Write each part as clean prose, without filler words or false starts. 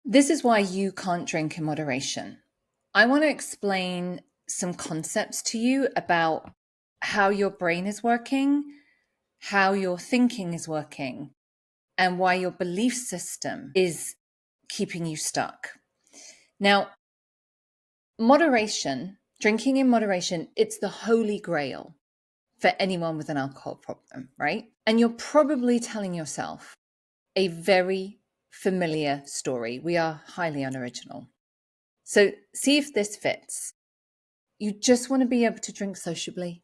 This is why you can't drink in moderation. I want to explain some concepts to you about how your brain is working, how your thinking is working, and why your belief system is keeping you stuck. Now, moderation, drinking in moderation, it's the holy grail for anyone with an alcohol problem, right? And you're probably telling yourself a very familiar story. We are highly unoriginal. So see if this fits. You just want to be able to drink sociably.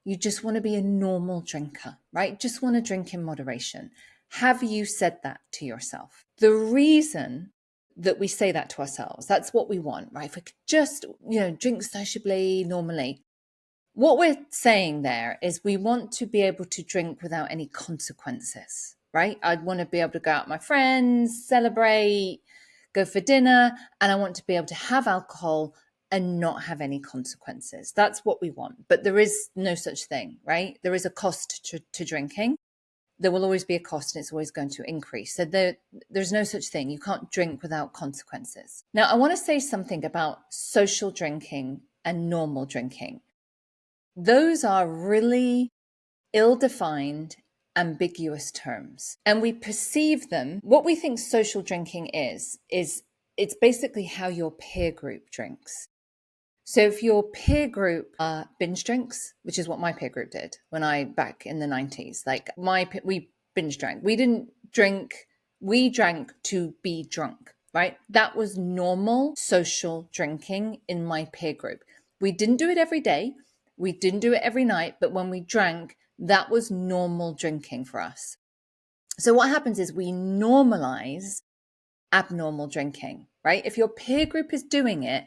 You just want to be a normal drinker, right? Just want to drink in moderation. Have you said that to yourself? The reason that we say that to ourselves, that's what we want, right? If we could just, drink sociably, normally. What we're saying there is we want to be able to drink without any consequences, right? I'd want to be able to go out with my friends, celebrate, go for dinner, and I want to be able to have alcohol and not have any consequences. That's what we want. But there is no such thing, right? There is a cost to drinking. There will always be a cost and it's always going to increase. So there's no such thing. You can't drink without consequences. Now, I want to say something about social drinking and normal drinking. Those are really ill-defined, ambiguous terms. And we perceive them. What we think social drinking is it's basically how your peer group drinks. So if your peer group binge drinks, which is what my peer group did when back in the 90s, we binge drank. We didn't drink, we drank to be drunk, right? That was normal social drinking in my peer group. We didn't do it every day. We didn't do it every night, but when we drank, that was normal drinking for us. So what happens is we normalize abnormal drinking, right? If your peer group is doing it,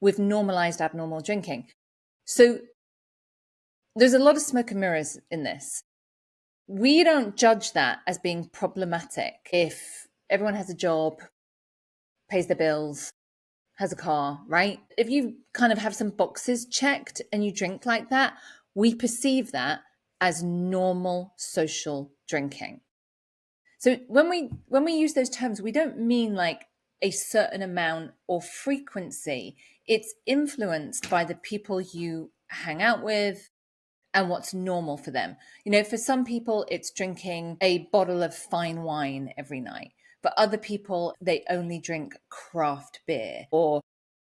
we've normalized abnormal drinking. So there's a lot of smoke and mirrors in this. We don't judge that as being problematic if everyone has a job, pays their bills, has a car, right? If you kind of have some boxes checked and you drink like that, we perceive that as normal social drinking. So when we use those terms, we don't mean like a certain amount or frequency. It's influenced by the people you hang out with and what's normal for them. For some people, it's drinking a bottle of fine wine every night. For other people, they only drink craft beer. Or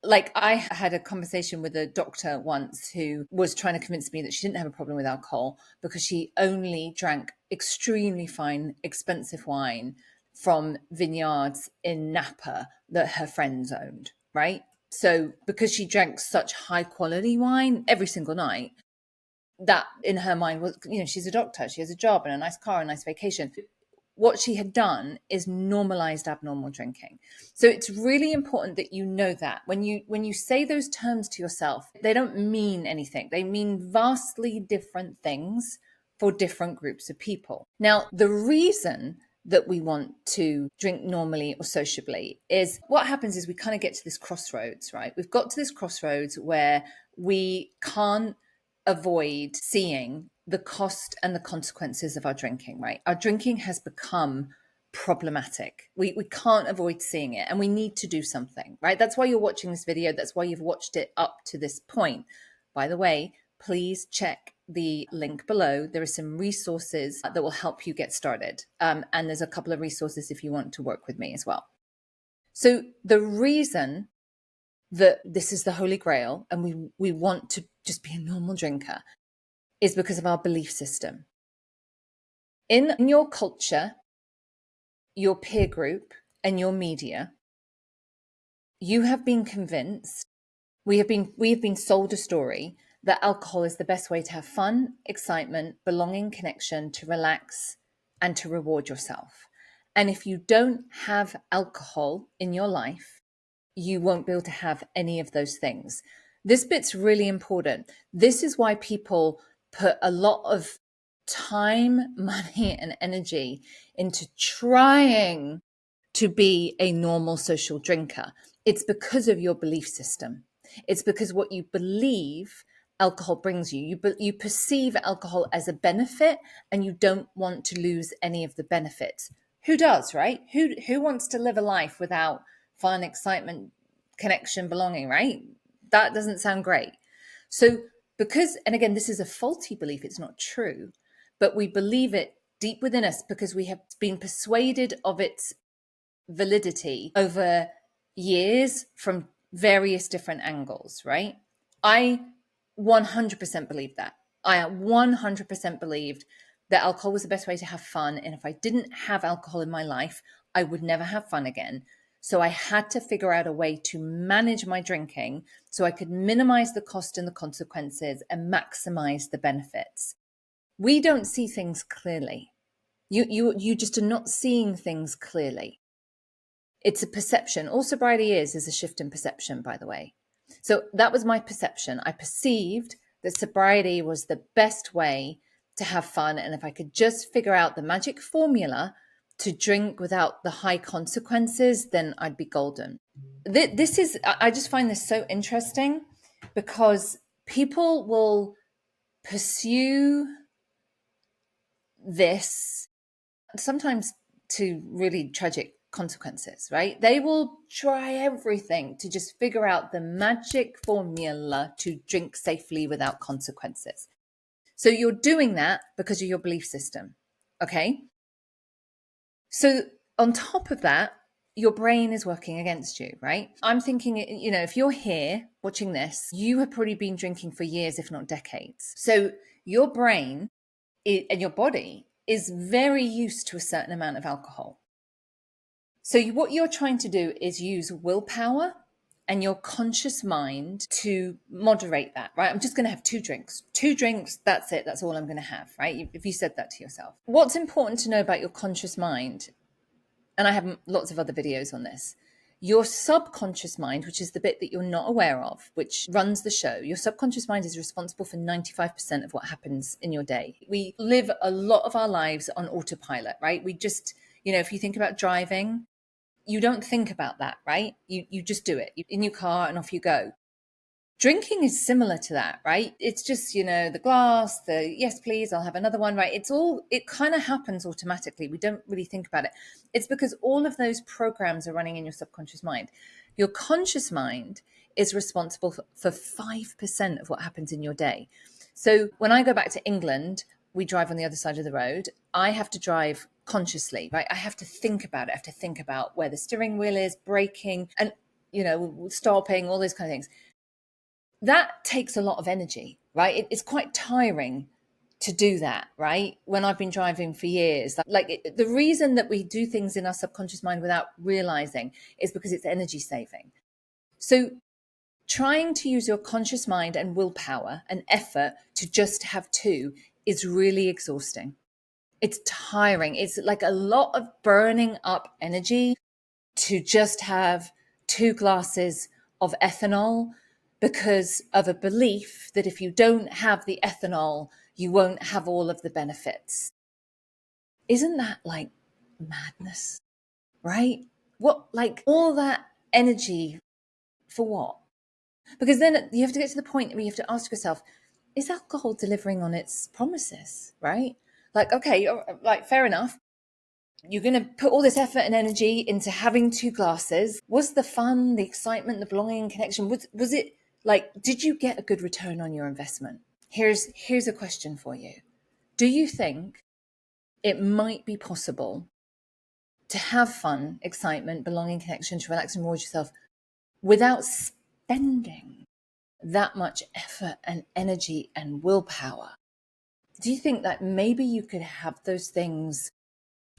like I had a conversation with a doctor once who was trying to convince me that she didn't have a problem with alcohol because she only drank extremely fine, expensive wine from vineyards in Napa that her friends owned, right? So because she drank such high quality wine every single night, that in her mind was, she's a doctor, she has a job and a nice car, a nice vacation. What she had done is normalized abnormal drinking. So it's really important that you know that when you say those terms to yourself, they don't mean anything. They mean vastly different things for different groups of people. Now, the reason that we want to drink normally or sociably is what happens is we kind of get to this crossroads, right? We've got to this crossroads where we can't avoid seeing the cost and the consequences of our drinking, right? Our drinking has become problematic. We can't avoid seeing it and we need to do something, right? That's why you're watching this video. That's why you've watched it up to this point. By the way, please check the link below. There are some resources that will help you get started. And there's a couple of resources if you want to work with me as well. So the reason that this is the Holy Grail and we want to just be a normal drinker is because of our belief system. In your culture, your peer group, and your media, you have been convinced, we have been sold a story that alcohol is the best way to have fun, excitement, belonging, connection, to relax, and to reward yourself. And if you don't have alcohol in your life, you won't be able to have any of those things. This bit's really important. This is why people put a lot of time, money, and energy into trying to be a normal social drinker. It's because of your belief system. It's because what you believe alcohol brings you. You perceive alcohol as a benefit and you don't want to lose any of the benefits. Who does, right? Who wants to live a life without fun, excitement, connection, belonging, right? That doesn't sound great. So, because, and again, this is a faulty belief, it's not true, but we believe it deep within us because we have been persuaded of its validity over years from various different angles, right? I 100% believe that. I 100% believed that alcohol was the best way to have fun. And if I didn't have alcohol in my life, I would never have fun again. So I had to figure out a way to manage my drinking so I could minimize the cost and the consequences and maximize the benefits. We don't see things clearly. You just are not seeing things clearly. It's a perception. All sobriety is a shift in perception, by the way. So that was my perception. I perceived that sobriety was the best way to have fun. And if I could just figure out the magic formula to drink without the high consequences, then I'd be golden. This is, I just find this so interesting because people will pursue this sometimes to really tragic consequences, right? They will try everything to just figure out the magic formula to drink safely without consequences. So you're doing that because of your belief system, okay? So on top of that, your brain is working against you, right? I'm thinking, if you're here watching this, you have probably been drinking for years, if not decades. So your brain and your body is very used to a certain amount of alcohol. So what you're trying to do is use willpower and your conscious mind to moderate that, right? I'm just going to have 2 drinks. 2 drinks, that's it. That's all I'm going to have, right? If you said that to yourself. What's important to know about your conscious mind, and I have lots of other videos on this, your subconscious mind, which is the bit that you're not aware of, which runs the show, your subconscious mind is responsible for 95% of what happens in your day. We live a lot of our lives on autopilot, right? We just, if you think about driving, you don't think about that, right? You just do it. You're in your car and off you go. Drinking is similar to that, right? It's just, the glass, the yes, please, I'll have another one, right? It kind of happens automatically. We don't really think about it. It's because all of those programs are running in your subconscious mind. Your conscious mind is responsible for 5% of what happens in your day. So when I go back to England, we drive on the other side of the road. I have to drive consciously, right? I have to think about it. I have to think about where the steering wheel is, braking, and, stopping, all those kind of things. That takes a lot of energy, right? It's quite tiring to do that, right? When I've been driving for years, the reason that we do things in our subconscious mind without realizing is because it's energy saving. So trying to use your conscious mind and willpower and effort to just have 2 is really exhausting. It's tiring. It's like a lot of burning up energy to just have 2 glasses of ethanol because of a belief that if you don't have the ethanol, you won't have all of the benefits. Isn't that like madness, right? All that energy for what? Because then you have to get to the point where you have to ask yourself, is alcohol delivering on its promises, right? Okay, fair enough. You're going to put all this effort and energy into having 2 glasses. Was the fun, the excitement, the belonging, connection, was it did you get a good return on your investment? Here's a question for you. Do you think it might be possible to have fun, excitement, belonging, connection, to relax and reward yourself without spending that much effort and energy and willpower? Do you think that maybe you could have those things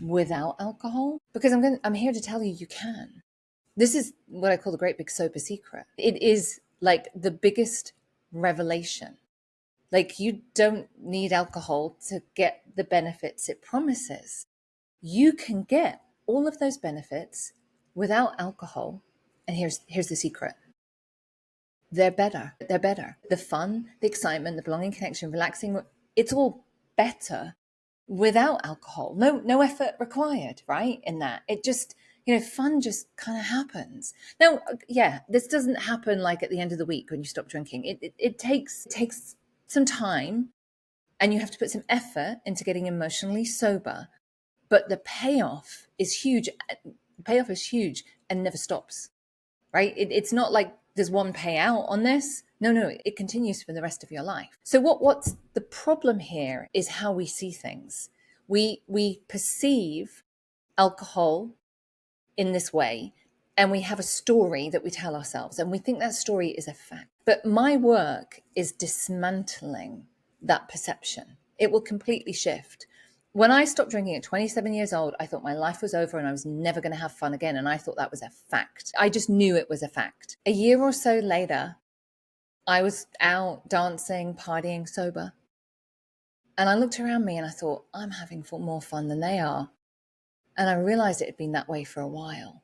without alcohol? Because I'm here to tell you can. This is what I call the great big sober secret. It is like the biggest revelation. You don't need alcohol to get the benefits it promises. You can get all of those benefits without alcohol. And here's the secret. They're better. They're better. The fun, the excitement, the belonging, connection, relaxing, it's all better without alcohol. No effort required, right? In that. It just, fun just kind of happens. Now, yeah, this doesn't happen at the end of the week when you stop drinking. It takes some time and you have to put some effort into getting emotionally sober. But the payoff is huge. The payoff is huge. and never stops, right? It's not like there's one payout on this. No, it continues for the rest of your life. So what's the problem here is how we see things. We perceive alcohol in this way, and we have a story that we tell ourselves, and we think that story is a fact. But my work is dismantling that perception. It will completely shift. When I stopped drinking at 27 years old, I thought my life was over and I was never going to have fun again. And I thought that was a fact. I just knew it was a fact. A year or so later, I was out dancing, partying, sober. And I looked around me and I thought, I'm having more fun than they are. And I realized it had been that way for a while.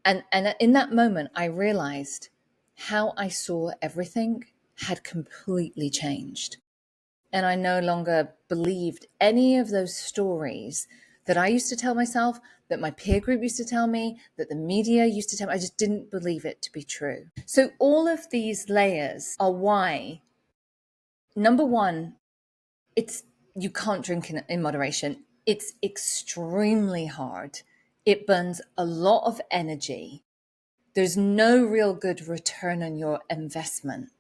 And in that moment, I realized how I saw everything had completely changed. And I no longer believed any of those stories that I used to tell myself, that my peer group used to tell me, that the media used to tell me. I just didn't believe it to be true. So all of these layers are why, number one, you can't drink in moderation. It's extremely hard. It burns a lot of energy. There's no real good return on your investment.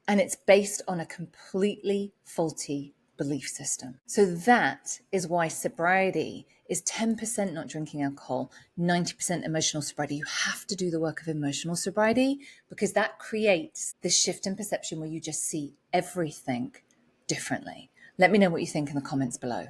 And it's based on a completely faulty belief system. So that is why sobriety is 10% not drinking alcohol, 90% emotional sobriety. You have to do the work of emotional sobriety because that creates this shift in perception where you just see everything differently. Let me know what you think in the comments below.